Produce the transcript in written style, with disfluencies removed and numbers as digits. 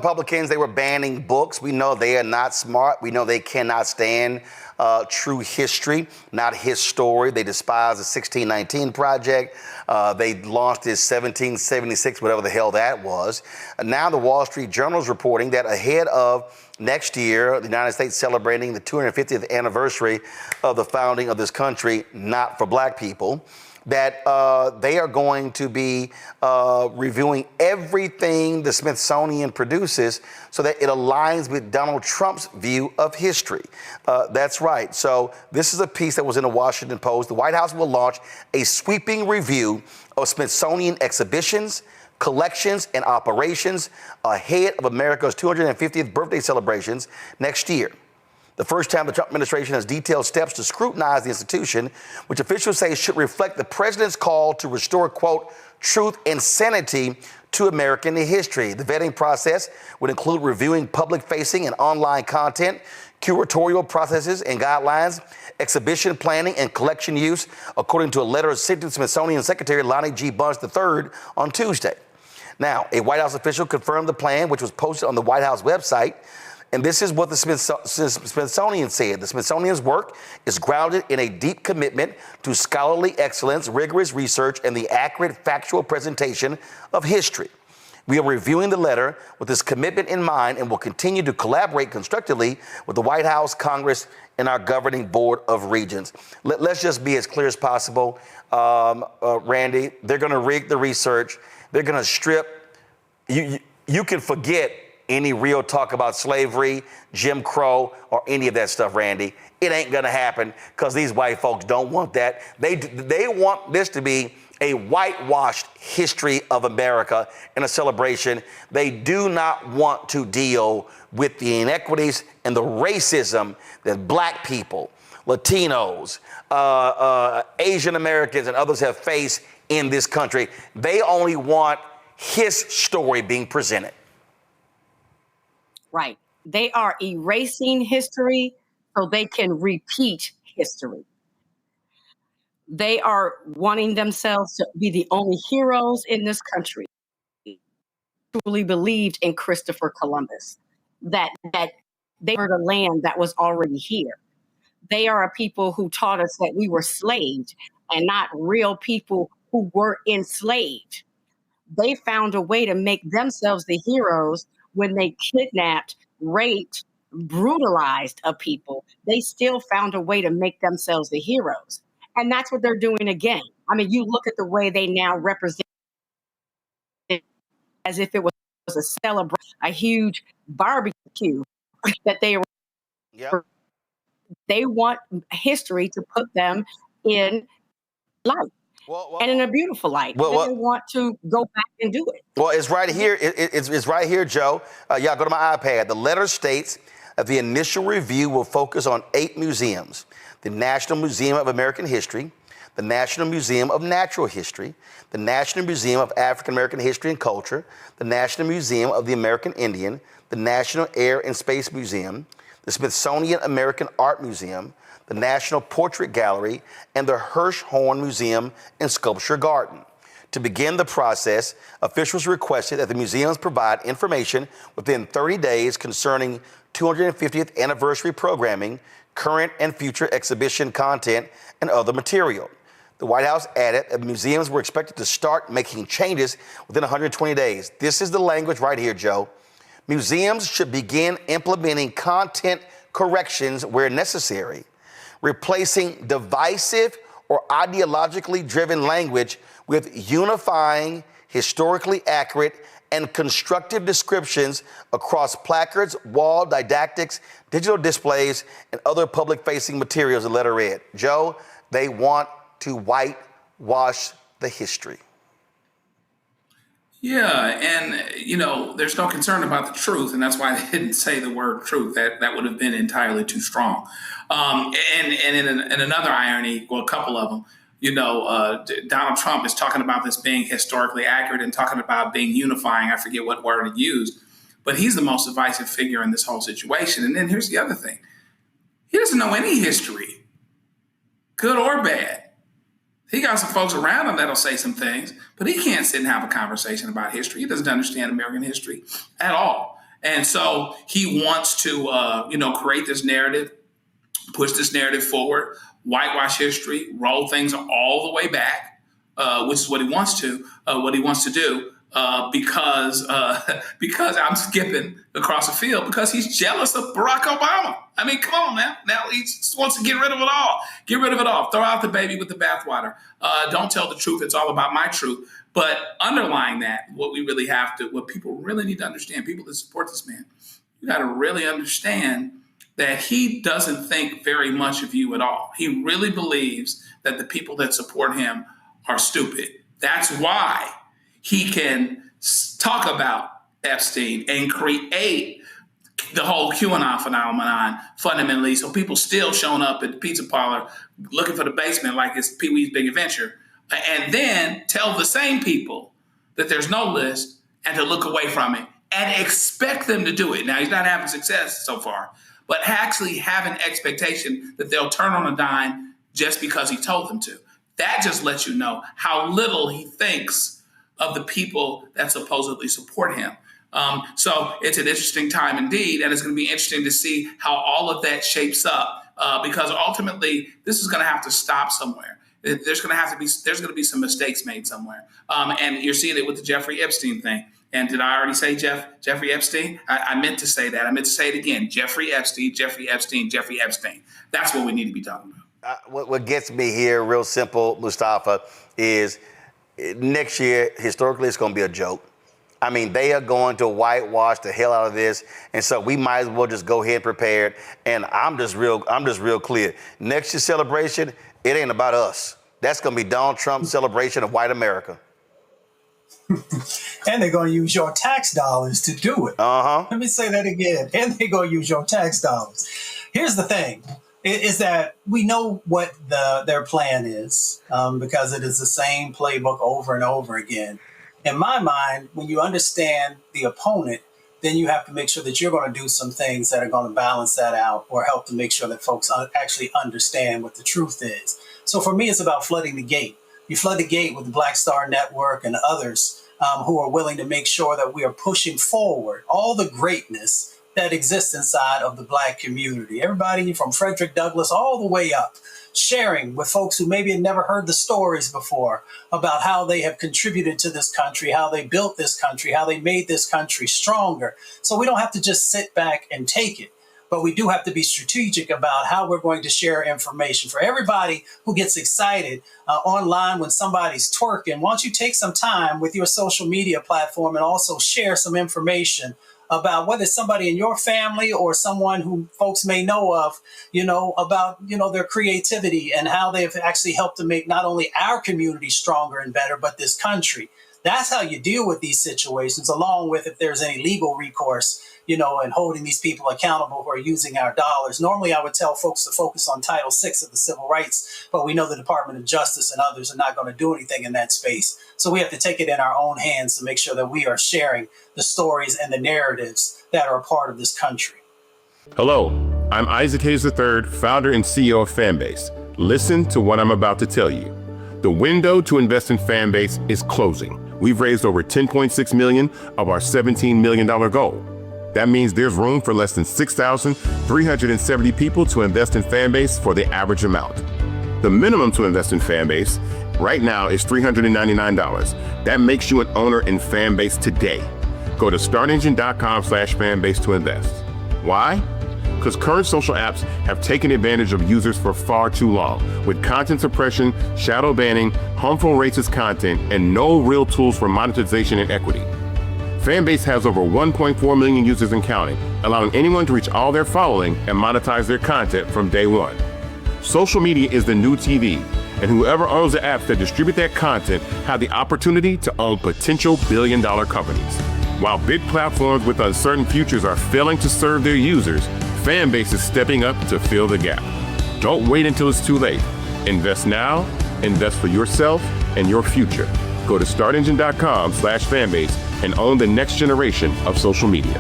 Republicans, they were banning books. We know they are not smart. We know they cannot stand true history, not his story. They despise the 1619 Project. They launched this 1776, whatever the hell that was. And now the Wall Street Journal is reporting that ahead of next year, the United States celebrating the 250th anniversary of the founding of this country, not for black people, that they are going to be reviewing everything the Smithsonian produces so that it aligns with Donald Trump's view of history. That's right. So this is a piece that was in the Washington Post. The White House will launch a sweeping review of Smithsonian exhibitions, collections, and operations ahead of America's 250th birthday celebrations next year. The first time the Trump administration has detailed steps to scrutinize the institution, which officials say should reflect the president's call to restore, quote, truth and sanity to American history. The vetting process would include reviewing public-facing and online content, curatorial processes and guidelines, exhibition planning and collection use, according to a letter sent to Smithsonian Secretary Lonnie G. Bunch III on Tuesday. Now, a White House official confirmed the plan, which was posted on the White House website. And this is what the Smithsonian said. The Smithsonian's work is grounded in a deep commitment to scholarly excellence, rigorous research, and the accurate factual presentation of history. We are reviewing the letter with this commitment in mind and will continue to collaborate constructively with the White House, Congress, and our governing board of regents. Let's just be as clear as possible. Randy, they're going to rig the research. They're going to strip. You can forget any real talk about slavery, Jim Crow, or any of that stuff, Randy. It ain't gonna happen because these white folks don't want that. They want this to be a whitewashed history of America and a celebration. They do not want to deal with the inequities and the racism that black people, Latinos, Asian Americans, and others have faced in this country. They only want his story being presented. Right. They are erasing history so they can repeat history. They are wanting themselves to be the only heroes in this country. Truly believed in Christopher Columbus, that they were the land that was already here. They are a people who taught us that we were slaved and not real people who were enslaved. They found a way to make themselves the heroes when they kidnapped, raped, brutalized a people. They still found a way to make themselves the heroes. And that's what they're doing again. I mean, you look at the way they now represent it as if it was a celebration, a huge barbecue that they were. Yep. They want history to put them in light. And in a beautiful light. They want to go back and do it. Well, it's right here. It's right here, Joe. Y'all go to my iPad. The letter states that the initial review will focus on 8 museums: the National Museum of American History, the National Museum of Natural History, the National Museum of African American History and Culture, the National Museum of the American Indian, the National Air and Space Museum, the Smithsonian American Art Museum, the National Portrait Gallery, and the Hirshhorn Museum and Sculpture Garden. To begin the process, officials requested that the museums provide information within 30 days concerning 250th anniversary programming, current and future exhibition content, and other material. The White House added that museums were expected to start making changes within 120 days. This is the language right here, Joe. Museums should begin implementing content corrections where necessary, replacing divisive or ideologically driven language with unifying, historically accurate, and constructive descriptions across placards, wall didactics, digital displays, and other public-facing materials, the letter read. Joe, they want to whitewash the history. Yeah, and, you know, there's no concern about the truth, and that's why they didn't say the word truth. That would have been entirely too strong. And in another irony, well, a couple of them, you know, Donald Trump is talking about this being historically accurate and talking about being unifying. I forget what word he used, but he's the most divisive figure in this whole situation. And then here's the other thing. He doesn't know any history, good or bad. He got some folks around him that'll say some things, but he can't sit and have a conversation about history. He doesn't understand American history at all. And so he wants to, create this narrative, push this narrative forward, whitewash history, roll things all the way back, which is what he wants to do. Because I'm skipping across the field because he's jealous of Barack Obama. I mean, come on now. Now he just wants to get rid of it all. Get rid of it all. Throw out the baby with the bathwater. Don't tell the truth. It's all about my truth. But underlying that, what people really need to understand, people that support this man, you got to really understand that he doesn't think very much of you at all. He really believes that the people that support him are stupid. That's why he can talk about Epstein and create the whole QAnon phenomenon fundamentally. So people still showing up at the pizza parlor looking for the basement like it's Pee-wee's Big Adventure, and then tell the same people that there's no list and to look away from it and expect them to do it. Now, he's not having success so far, but actually have an expectation that they'll turn on a dime just because he told them to. That just lets you know how little he thinks of the people that supposedly support him. So it's an interesting time indeed, and it's going to be interesting to see how all of that shapes up, because ultimately this is going to have to stop somewhere. There's going to be some mistakes made somewhere, and you're seeing it with the Jeffrey Epstein thing. And did I already say Jeffrey Epstein? I meant to say that. I meant to say it again. Jeffrey Epstein, Jeffrey Epstein, Jeffrey Epstein. That's what we need to be talking about. What gets me here, real simple, Mustafa, is next year, historically, it's going to be a joke. I mean, they are going to whitewash the hell out of this, and so we might as well just go ahead and prepare it. And I'm just real clear. Next year's celebration, it ain't about us. That's going to be Donald Trump's celebration of white America. And they're going to use your tax dollars to do it. Let me say that again. And they're going to use your tax dollars. Here's the thing, is that we know what their plan is, because it is the same playbook over and over again. In my mind, when you understand the opponent, then you have to make sure that you're going to do some things that are going to balance that out or help to make sure that folks actually understand what the truth is. So for me, it's about flooding the gate. You flood the gate with the Black Star Network and others who are willing to make sure that we are pushing forward all the greatness that exists inside of the Black community. Everybody from Frederick Douglass all the way up, sharing with folks who maybe had never heard the stories before about how they have contributed to this country, how they built this country, how they made this country stronger. So we don't have to just sit back and take it, but we do have to be strategic about how we're going to share information. For everybody who gets excited online when somebody's twerking, why don't you take some time with your social media platform and also share some information about whether it's somebody in your family or someone who folks may know of, about, their creativity and how they've actually helped to make not only our community stronger and better, but this country. That's how you deal with these situations, along with if there's any legal recourse, and holding these people accountable who are using our dollars. Normally, I would tell folks to focus on Title VI of the Civil Rights, but we know the Department of Justice and others are not going to do anything in that space. So we have to take it in our own hands to make sure that we are sharing the stories and the narratives that are a part of this country. Hello, I'm Isaac Hayes III, founder and CEO of Fanbase. Listen to what I'm about to tell you. The window to invest in Fanbase is closing. We've raised over $10.6 million of our $17 million goal. That means there's room for less than 6,370 people to invest in Fanbase for the average amount. The minimum to invest in Fanbase right now is $399. That makes you an owner in Fanbase today. Go to startengine.com/fanbase to invest. Why? Because current social apps have taken advantage of users for far too long, with content suppression, shadow banning, harmful racist content, and no real tools for monetization and equity. Fanbase has over 1.4 million users and counting, allowing anyone to reach all their following and monetize their content from day one. Social media is the new TV, and whoever owns the apps that distribute that content have the opportunity to own potential billion-dollar companies. While big platforms with uncertain futures are failing to serve their users, Fanbase is stepping up to fill the gap. Don't wait until it's too late. Invest now, invest for yourself and your future. Go to startengine.com/fanbase and own the next generation of social media.